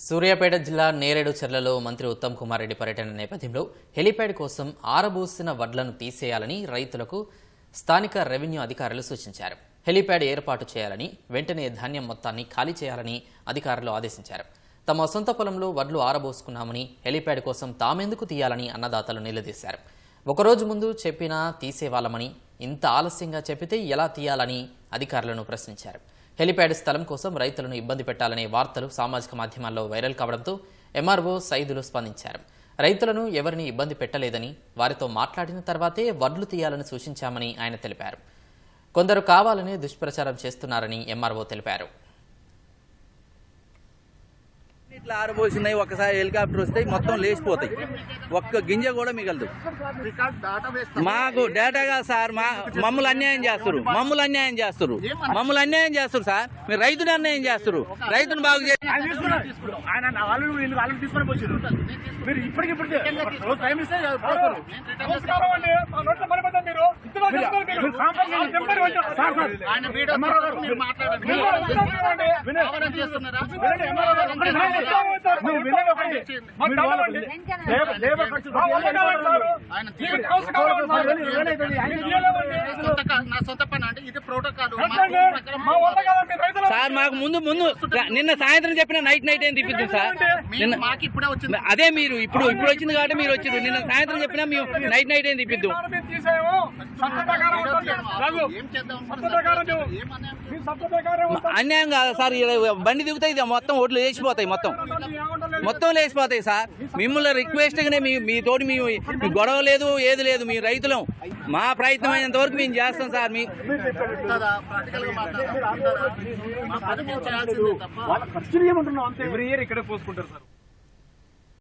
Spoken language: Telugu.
సూర్యాపేట జిల్లా నేరేడు చెర్లలో మంత్రి ఉత్తమ్ కుమార్ రెడ్డి పర్యటన నేపథ్యంలో హెలిప్యాడ్ కోసం ఆరబోసిన వడ్లను తీసేయాలని రైతులకు స్థానిక రెవెన్యూ అధికారులు సూచించారు. హెలిప్యాడ్ ఏర్పాటు చేయాలని, వెంటనే ధాన్యం మొత్తాన్ని ఖాళీ చేయాలని అధికారులు ఆదేశించారు. తమ సొంత పొలంలో వడ్లు ఆరబోసుకున్నామని హెలిప్యాడ్ కోసం తామెందుకు తీయాలని అన్నదాతలు నిలదీశారు. ఒకరోజు ముందు చెప్పినా తీసేవాళ్లమని, ఇంత ఆలస్యంగా చెప్పితే ఎలా తీయాలని అధికారులను ప్రశ్నించారు. హెలిప్యాడ్ స్థలం కోసం రైతులను ఇబ్బంది పెట్టాలనే వార్తలు సామాజిక మాధ్యమాల్లో వైరల్ కావడంతో ఎంఆర్ఓ సైదులు స్పందించారు. రైతులను ఎవరిని ఇబ్బంది పెట్టలేదని, వారితో మాట్లాడిన తర్వాతే వడ్లు తీయాలని సూచించామని ఆయన తెలిపారు. కొందరు కావాలనే దుష్ప్రచారం చేస్తున్నారని ఎంఆర్ఓ తెలిపారు. ఇట్లా ఆరబోసినాయి, ఒకసారి హెలికాప్టర్ వస్తే మొత్తం లేచిపోతాయి, ఒక్క గింజ కూడా మిగలదు. మాకు డేటాగా సార్ మమ్మల్ని అన్యాయం చేస్తారు సార్. మీరు రైతుని అన్యాయం చేస్తారు, రైతును బాగు చేసి సార్ మాకు ముందు నిన్న సాయంత్రం చెప్పిన నైట్ ఏం తిప్పిద్దాం సార్. అదే మీరు ఇప్పుడు వచ్చింది కాబట్టి మీరు వచ్చారు. నిన్న సాయంత్రం చెప్పినా మేము నైట్ ఏం తిప్పిద్దాం. అన్యాయం కాదా సార్? బండి దిగుతాయి, మొత్తం ఓట్లు లేచిపోతాయి, మొత్తం లేచిపోతాయి సార్. మిమ్మల్ని రిక్వెస్ట్గానే మీ తోటి మీ గొడవ లేదు, ఏది లేదు. మీ రైతులం, మా ప్రయత్నం అయినంత వరకు మేము చేస్తాం సార్. ఎవ్రీ ఇయర్ ఇక్కడే పోసుకుంటారు సార్.